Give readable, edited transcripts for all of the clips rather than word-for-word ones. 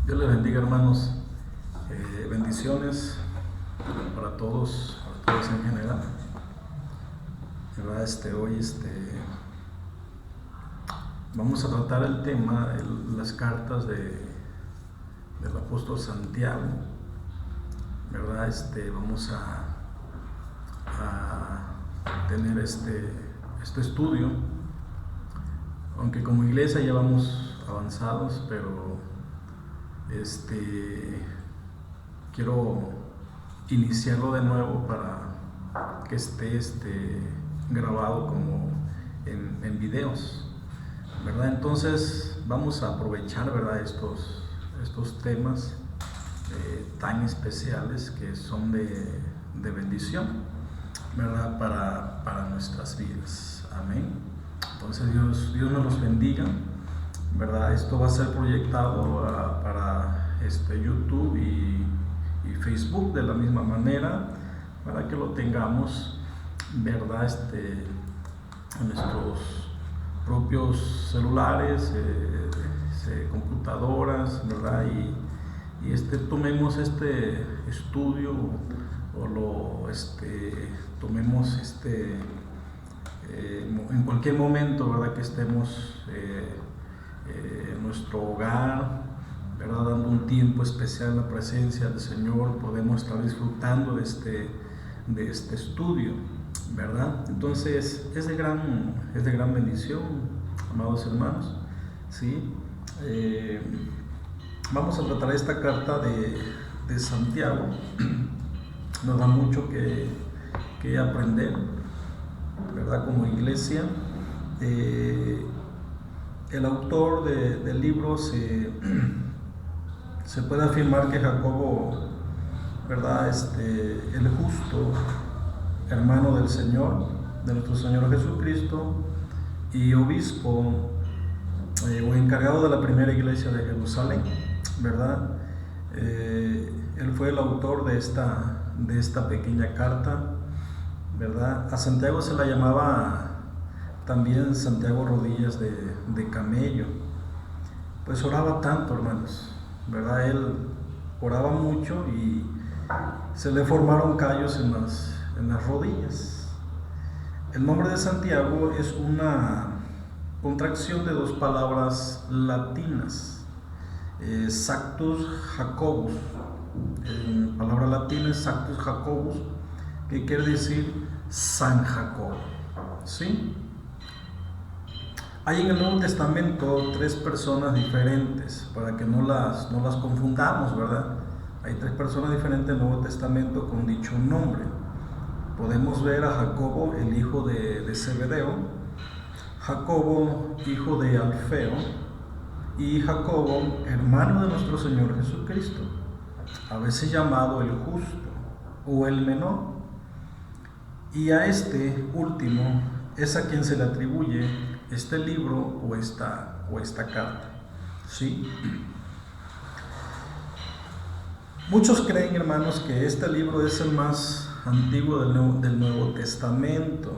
Dios les bendiga, hermanos. Bendiciones para todos en general. ¿Verdad? Hoy vamos a tratar el tema, las cartas del apóstol Santiago. ¿Verdad? Vamos a tener este estudio, aunque como iglesia ya vamos avanzados, pero quiero iniciarlo de nuevo para que esté grabado como en videos, ¿verdad? Entonces vamos a aprovechar, ¿verdad?, estos temas tan especiales que son de bendición, ¿verdad?, para nuestras vidas. Amén. Entonces Dios nos los bendiga, ¿verdad? Esto va a ser proyectado para YouTube y Facebook de la misma manera, para que lo tengamos, ¿verdad?, en nuestros propios celulares, computadoras, ¿verdad? Y tomemos este estudio o lo tomemos en cualquier momento, ¿verdad?, que estemos en nuestro hogar, ¿verdad?, dando un tiempo especial en la presencia del Señor. Podemos estar disfrutando de este estudio, ¿verdad? Entonces es de gran bendición, amados hermanos, ¿sí? Vamos a tratar esta carta de Santiago. Nos da mucho que aprender, ¿verdad?, como iglesia. El autor del libro se puede afirmar que Jacobo, ¿verdad?, el justo, hermano del Señor, de nuestro Señor Jesucristo, y obispo o encargado de la primera iglesia de Jerusalén, ¿verdad? Él fue el autor de esta pequeña carta, ¿verdad? A Santiago se la llamaba también Santiago Rodillas de Camello, pues oraba tanto, hermanos, ¿verdad? Él oraba mucho y se le formaron callos en las rodillas. El nombre de Santiago es una contracción de dos palabras latinas, Sanctus Jacobus. En palabra latina es Sanctus Jacobus, que quiere decir San Jacobo, ¿sí? Hay en el Nuevo Testamento tres personas diferentes, para que no las confundamos, ¿verdad? Hay tres personas diferentes en el Nuevo Testamento con dicho nombre. Podemos ver a Jacobo, el hijo de Zebedeo, Jacobo, hijo de Alfeo, y Jacobo, hermano de nuestro Señor Jesucristo, a veces llamado el justo o el menor. Y a este último es a quien se le atribuye este libro o esta carta, ¿sí? Muchos creen, hermanos, que este libro es el más antiguo del Nuevo Testamento.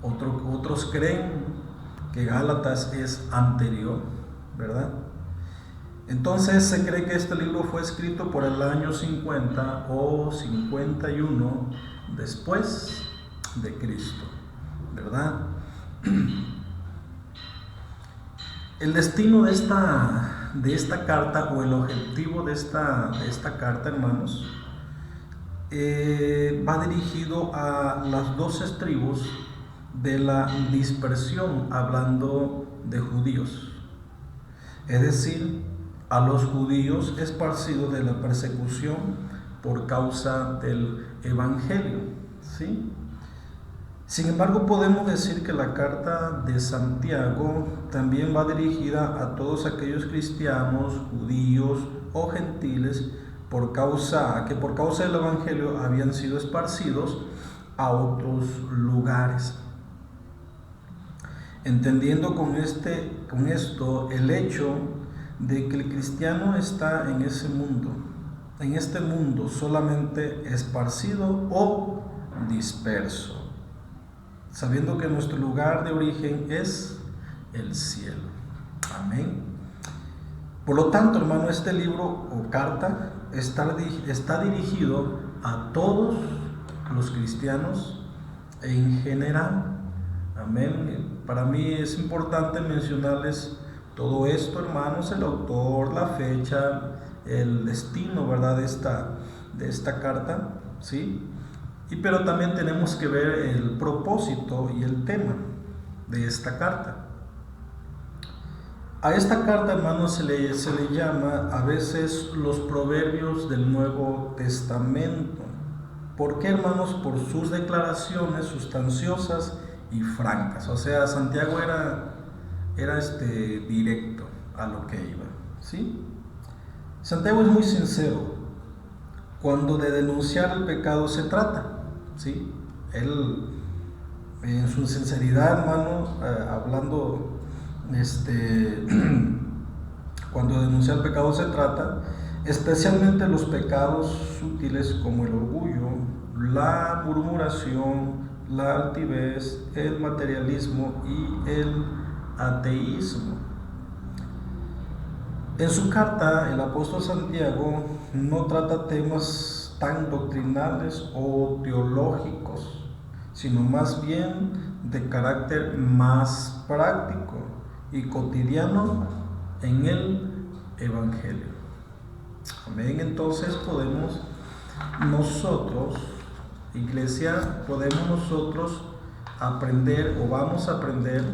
Otros creen que Gálatas es anterior, ¿verdad? Entonces se cree que este libro fue escrito por el año 50 o 51 después de Cristo, ¿verdad? El destino de esta carta, o el objetivo de esta carta, hermanos, va dirigido a las 12 tribus de la dispersión, hablando de judíos, es decir, a los judíos esparcidos de la persecución por causa del evangelio, ¿sí? Sin embargo, podemos decir que la carta de Santiago también va dirigida a todos aquellos cristianos, judíos o gentiles que por causa del evangelio habían sido esparcidos a otros lugares. Entendiendo con esto el hecho de que el cristiano está en este mundo solamente esparcido o disperso, sabiendo que nuestro lugar de origen es el cielo. Amén. Por lo tanto, hermano, este libro o carta está dirigido a todos los cristianos en general. Amén. Para mí es importante mencionarles todo esto, hermanos, el autor, la fecha, el destino, ¿verdad?, de esta carta, ¿sí? Pero también tenemos que ver el propósito y el tema de esta carta. A esta carta, hermanos, se le llama a veces los proverbios del Nuevo Testamento. ¿Por qué, hermanos? Por sus declaraciones sustanciosas y francas. O sea, Santiago era directo a lo que iba, ¿sí? Santiago es muy sincero cuando de denunciar el pecado se trata, ¿sí? Él, en su sinceridad, hermano, hablando, cuando de denunciar el pecado se trata, especialmente los pecados sutiles como el orgullo, la murmuración, la altivez, el materialismo y el ateísmo. En su carta, el apóstol Santiago no trata temas tan doctrinales o teológicos, sino más bien de carácter más práctico y cotidiano en el Evangelio. Amén. Entonces podemos nosotros, iglesia, aprender o vamos a aprender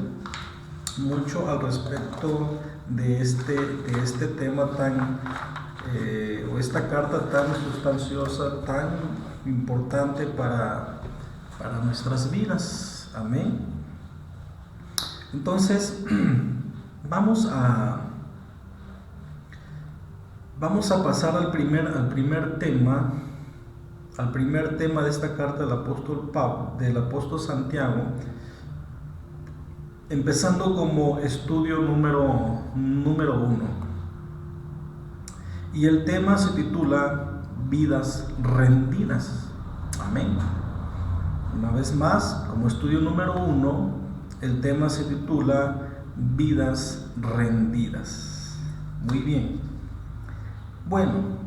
mucho al respecto de este tema o esta carta tan sustanciosa, tan importante para nuestras vidas. Amén. Entonces, vamos a pasar al primer tema de esta carta del apóstol Santiago, empezando como estudio número 1. Y el tema se titula Vidas rendidas. Amén. Una vez más, como estudio número 1, el tema se titula Vidas rendidas. Muy bien. Bueno,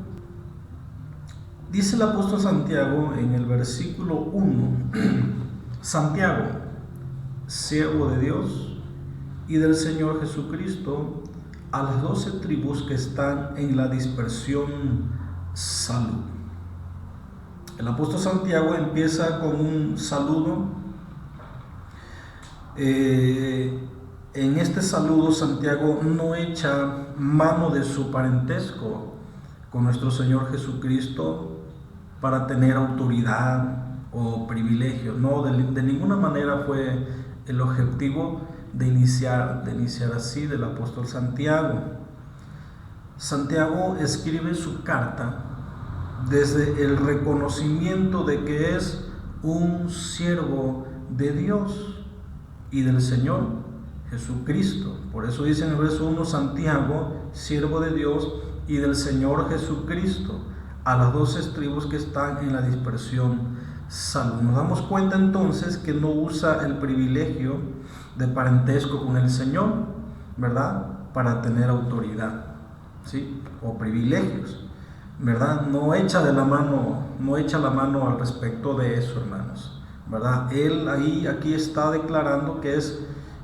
dice el apóstol Santiago en el versículo 1, Santiago, siervo de Dios y del Señor Jesucristo, a las 12 tribus que están en la dispersión, salud. El apóstol Santiago empieza con un saludo. En este saludo, Santiago no echa mano de su parentesco con nuestro Señor Jesucristo para tener autoridad o privilegio. No, de ninguna manera fue el objetivo de iniciar así del apóstol Santiago. Santiago escribe su carta desde el reconocimiento de que es un siervo de Dios y del Señor Jesucristo. Por eso dice en el verso 1, Santiago, siervo de Dios y del Señor Jesucristo, a las 12 tribus que están en la dispersión, salud. Nos damos cuenta entonces que no usa el privilegio de parentesco con el Señor, ¿verdad?, para tener autoridad, ¿sí?, o privilegios, ¿verdad? No echa la mano al respecto de eso, hermanos, ¿verdad? Él aquí está declarando que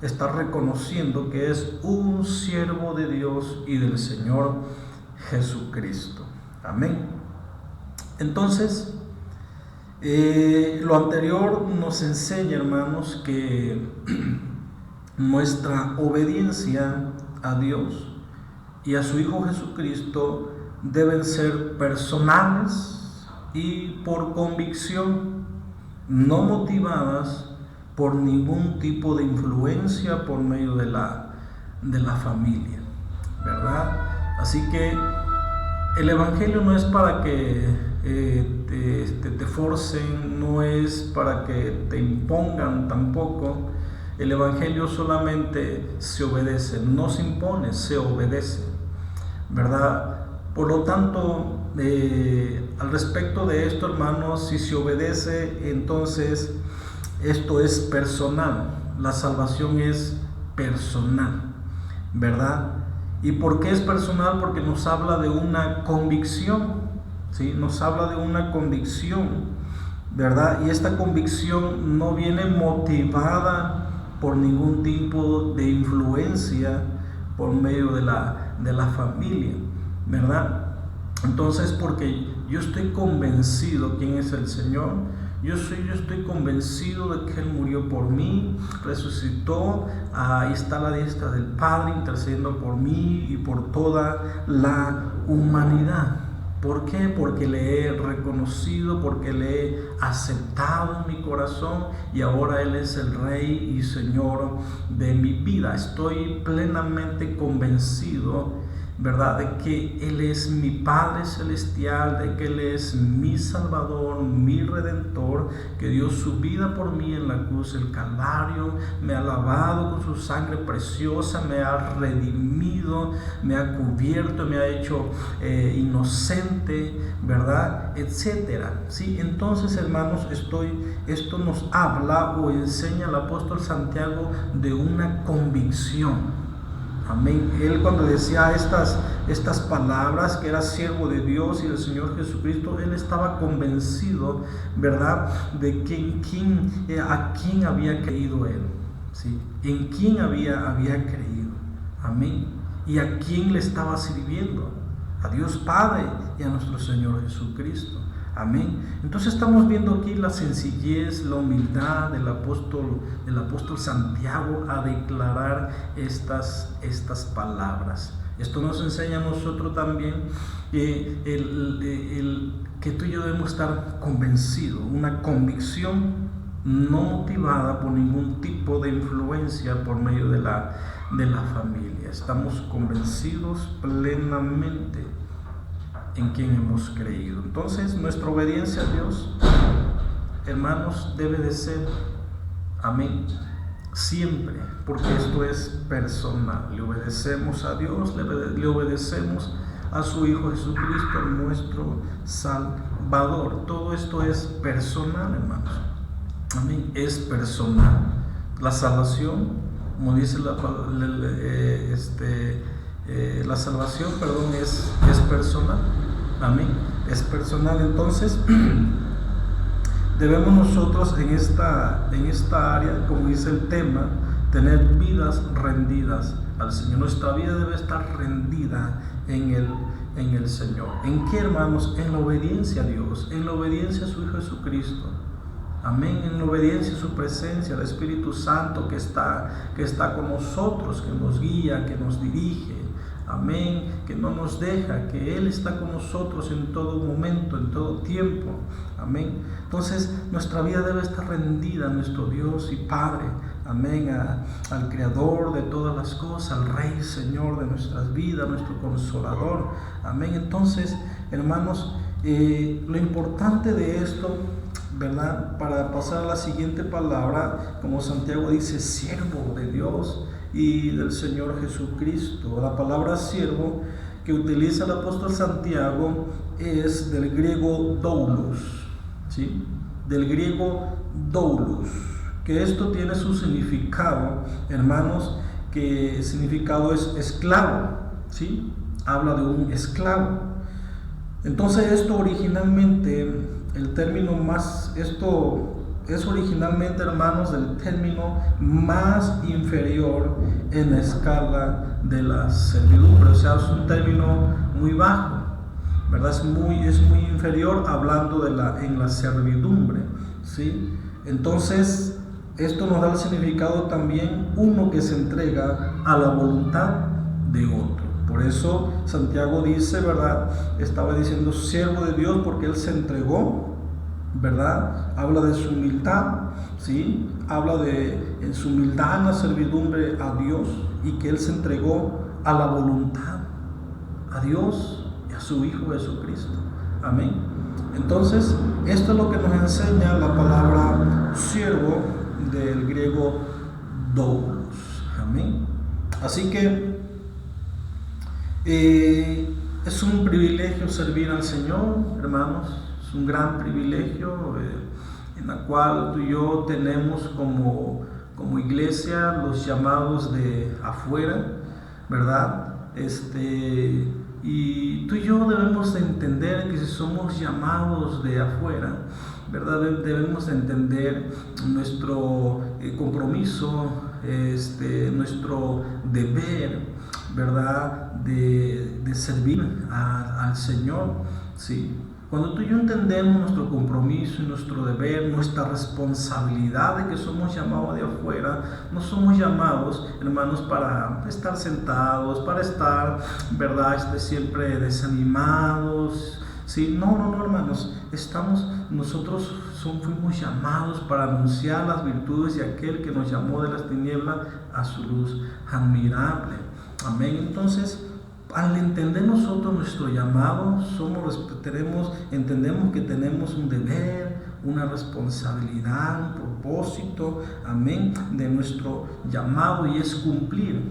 está reconociendo que es un siervo de Dios y del Señor Jesucristo. Amén. Entonces, lo anterior nos enseña, hermanos, que nuestra obediencia a Dios y a su Hijo Jesucristo deben ser personales y por convicción, no motivadas por ningún tipo de influencia por medio de la familia, ¿verdad? Así que el Evangelio no es para que te forcen, no es para que te impongan tampoco. El Evangelio solamente se obedece, no se impone, se obedece, ¿verdad? Por lo tanto, al respecto de esto, hermanos, si se obedece, entonces esto es personal, la salvación es personal, ¿verdad? ¿Y por qué es personal? Porque nos habla de una convicción, ¿sí? Nos habla de una convicción, ¿verdad? Y esta convicción no viene motivada por ningún tipo de influencia por medio de la familia, ¿verdad? Entonces, porque yo estoy convencido quién es el Señor. Yo estoy convencido de que Él murió por mí, resucitó, ahí está a la diestra del Padre intercediendo por mí y por toda la humanidad. ¿Por qué? Porque le he reconocido, porque le he aceptado en mi corazón y ahora Él es el Rey y Señor de mi vida. Estoy plenamente convencido, ¿verdad?, de que Él es mi Padre Celestial, de que Él es mi Salvador, mi Redentor, que dio su vida por mí en la cruz del Calvario, me ha lavado con su sangre preciosa, me ha redimido, me ha cubierto, me ha hecho inocente, ¿verdad?, etcétera, ¿sí? Entonces, hermanos, esto nos habla o enseña el apóstol Santiago de una convicción. Amén. Él, cuando decía estas palabras, que era siervo de Dios y del Señor Jesucristo, él estaba convencido, ¿verdad?, de a quién había creído él, ¿sí? En quién había creído. Amén. Y a quién le estaba sirviendo. A Dios Padre y a nuestro Señor Jesucristo. Amén. Entonces estamos viendo aquí la sencillez, la humildad del apóstol Santiago a declarar estas palabras. Esto nos enseña a nosotros también que tú y yo debemos estar convencidos, una convicción no motivada por ningún tipo de influencia por medio de la familia. Estamos convencidos plenamente en quien hemos creído. Entonces, nuestra obediencia a Dios, hermanos, debe de ser, amén, siempre, porque esto es personal. Le obedecemos a Dios, le obedecemos a su Hijo Jesucristo, nuestro Salvador. Todo esto es personal, hermanos. Amén, es personal. La salvación, como dice la salvación, es personal. Amén, es personal. Entonces debemos nosotros en esta área, como dice el tema, tener vidas rendidas al Señor. Nuestra vida debe estar rendida en el Señor. ¿En qué, hermanos? En la obediencia a Dios, en la obediencia a su Hijo Jesucristo. Amén, en la obediencia a su presencia, al Espíritu Santo que está con nosotros, que nos guía, que nos dirige. Amén, que no nos deja, que Él está con nosotros en todo momento, en todo tiempo. Amén. Entonces nuestra vida debe estar rendida a nuestro Dios y Padre. Amén, al Creador de todas las cosas, al Rey, Señor de nuestras vidas, nuestro Consolador. Amén. Entonces, hermanos, lo importante de esto, ¿verdad?, para pasar a la siguiente palabra, como Santiago dice, siervo de Dios y del Señor Jesucristo. La palabra siervo que utiliza el apóstol Santiago es del griego doulos, ¿sí? Del griego doulos, que esto tiene su significado, hermanos, que el significado es esclavo, ¿sí? Habla de un esclavo. Entonces esto originalmente, esto es originalmente, hermanos, el término más inferior en la escala de la servidumbre. O sea, es un término muy bajo, ¿verdad? Es muy inferior hablando en la servidumbre, ¿sí? Entonces, esto nos da el significado también, uno que se entrega a la voluntad de otro. Por eso Santiago dice, ¿verdad?, estaba diciendo siervo de Dios porque Él se entregó, ¿verdad? Habla de su humildad, ¿sí? Habla de su humildad en la servidumbre a Dios y que Él se entregó a la voluntad, a Dios y a su Hijo Jesucristo. Amén. Entonces, esto es lo que nos enseña la palabra siervo del griego doulos. Amén. Así que es un privilegio servir al Señor, hermanos. Es un gran privilegio en la cual tú y yo tenemos como iglesia los llamados de afuera, ¿verdad? Y tú y yo debemos de entender que si somos llamados de afuera, ¿verdad? Debemos de entender nuestro compromiso, nuestro deber, ¿verdad? De servir al Señor, ¿sí? Cuando tú y yo entendemos nuestro compromiso y nuestro deber, nuestra responsabilidad de que somos llamados de afuera, no somos llamados, hermanos, para estar sentados, para estar, ¿verdad?, siempre desanimados. Sí, no, hermanos, nosotros fuimos llamados para anunciar las virtudes de aquel que nos llamó de las tinieblas a su luz admirable. Amén. Entonces, al entender nosotros nuestro llamado, entendemos que tenemos un deber, una responsabilidad, un propósito, amén, de nuestro llamado, y es cumplir,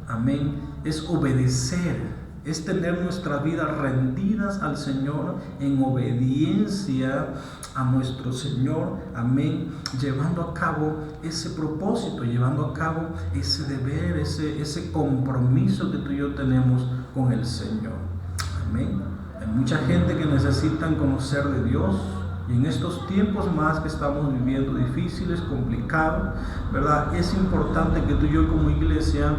amén, es obedecer, es tener nuestras vidas rendidas al Señor en obediencia a nuestro Señor, amén, llevando a cabo ese propósito, llevando a cabo ese deber, ese compromiso que tú y yo tenemos con el Señor, amén. Hay mucha gente que necesitan conocer de Dios, y en estos tiempos más que estamos viviendo difíciles, complicados, ¿verdad? Es importante que tú y yo como iglesia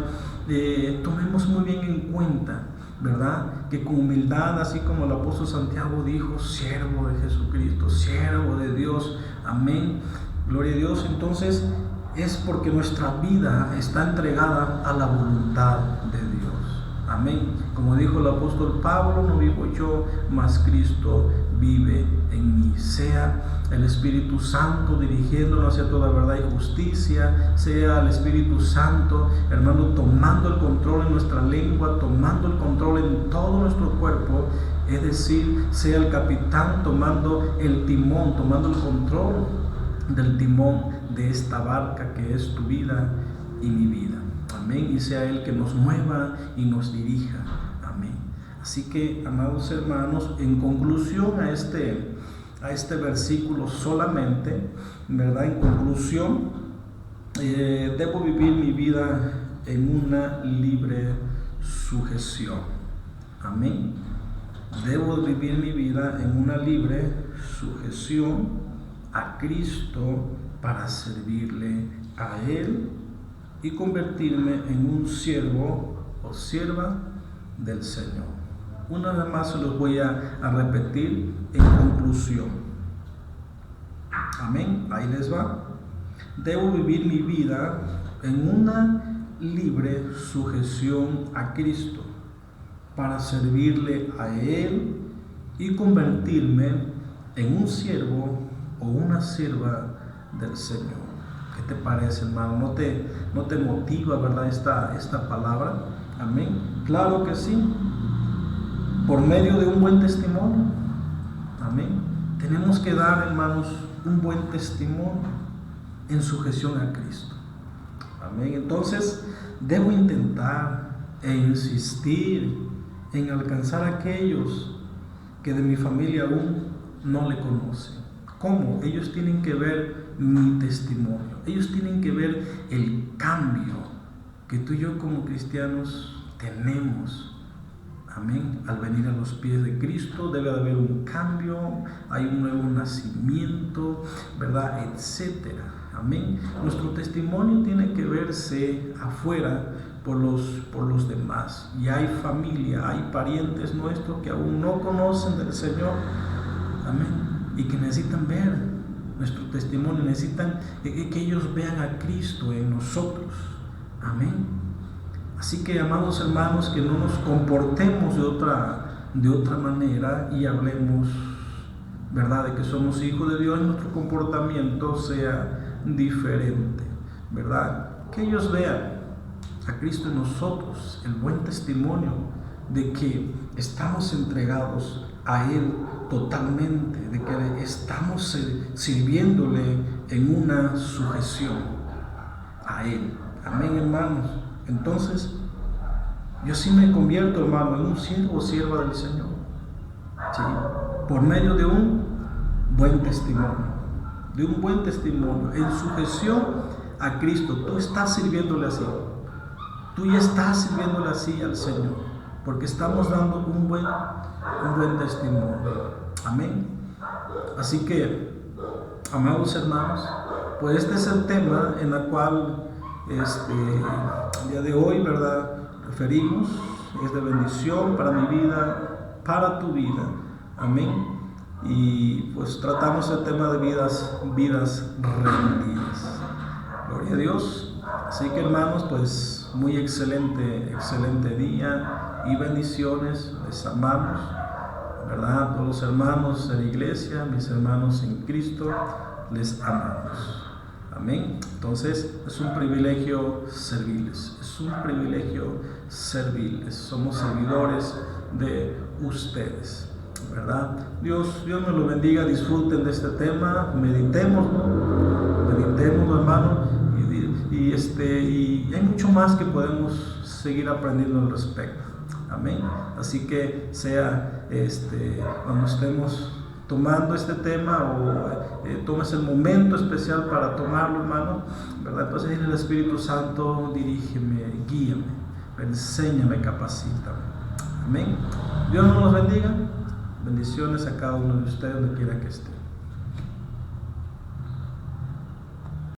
tomemos muy bien en cuenta, ¿verdad?, que con humildad, así como el apóstol Santiago dijo, siervo de Jesucristo, siervo de Dios, amén, gloria a Dios. Entonces es porque nuestra vida está entregada a la voluntad de Dios, amén. Como dijo el apóstol Pablo, no vivo yo, mas Cristo vive en mí. Sea el Espíritu Santo dirigiéndonos hacia toda verdad y justicia, sea el Espíritu Santo, hermano, tomando el control en nuestra lengua, tomando el control en todo nuestro cuerpo, es decir, sea el capitán tomando el timón, tomando el control del timón de esta barca que es tu vida y mi vida, amén, y sea Él que nos mueva y nos dirija, amén. Así que, amados hermanos, en conclusión a este versículo solamente, ¿verdad? En conclusión, debo vivir mi vida en una libre sujeción, amén. Debo vivir mi vida en una libre sujeción a Cristo para servirle a Él y convertirme en un siervo o sierva del Señor. Una vez más se los voy a repetir en conclusión. Amén. Ahí les va. Debo vivir mi vida en una libre sujeción a Cristo para servirle a Él y convertirme en un siervo o una sierva del Señor. ¿Qué te parece, hermano? ¿No te motiva, verdad, esta palabra? Amén. Claro que sí. Por medio de un buen testimonio, amén. Tenemos que dar, hermanos, un buen testimonio en sujeción a Cristo, amén. Entonces, debo intentar e insistir en alcanzar a aquellos que de mi familia aún no le conocen. ¿Cómo? Ellos tienen que ver mi testimonio, ellos tienen que ver el cambio que tú y yo como cristianos tenemos. Amén. Al venir a los pies de Cristo debe de haber un cambio, hay un nuevo nacimiento, ¿verdad? Etcétera. Amén. Nuestro testimonio tiene que verse afuera por los demás. Y hay familia, hay parientes nuestros que aún no conocen del Señor. Amén. Y que necesitan ver nuestro testimonio, necesitan que ellos vean a Cristo en nosotros. Amén. Así que, amados hermanos, que no nos comportemos de otra manera y hablemos, ¿verdad?, de que somos hijos de Dios, nuestro comportamiento sea diferente, ¿verdad? Que ellos vean a Cristo en nosotros, el buen testimonio de que estamos entregados a Él totalmente, de que estamos sirviéndole en una sujeción a Él. Amén, hermanos. Entonces, yo sí me convierto, hermano, en un siervo o sierva del Señor, ¿sí?, por medio de un buen testimonio, en sujeción a Cristo. Tú estás sirviéndole así, tú ya estás sirviéndole así al Señor. porque estamos dando un buen testimonio. Amén. Así que, amados hermanos, pues este es el tema en el cual el día de hoy, ¿verdad?, referimos. Es de bendición para mi vida, para tu vida. Amén. Y pues tratamos el tema de vidas rendidas. Gloria a Dios. Así que, hermanos, pues muy excelente día y bendiciones. Les amamos, ¿verdad? Todos los hermanos de la iglesia, mis hermanos en Cristo, les amamos. Amén. Entonces es un privilegio servirles. Es un privilegio servirles. Somos servidores de ustedes, ¿verdad? Dios nos lo bendiga. Disfruten de este tema. Meditemos, hermano. Y hay mucho más que podemos seguir aprendiendo al respecto. Amén. Así que sea cuando estemos tomando este tema o tomes el momento especial para tomarlo, hermano, ¿verdad? Entonces dile al Espíritu Santo: dirígeme, guíame, enséñame, capacítame. Amén. Dios nos los bendiga. Bendiciones a cada uno de ustedes donde quiera que esté.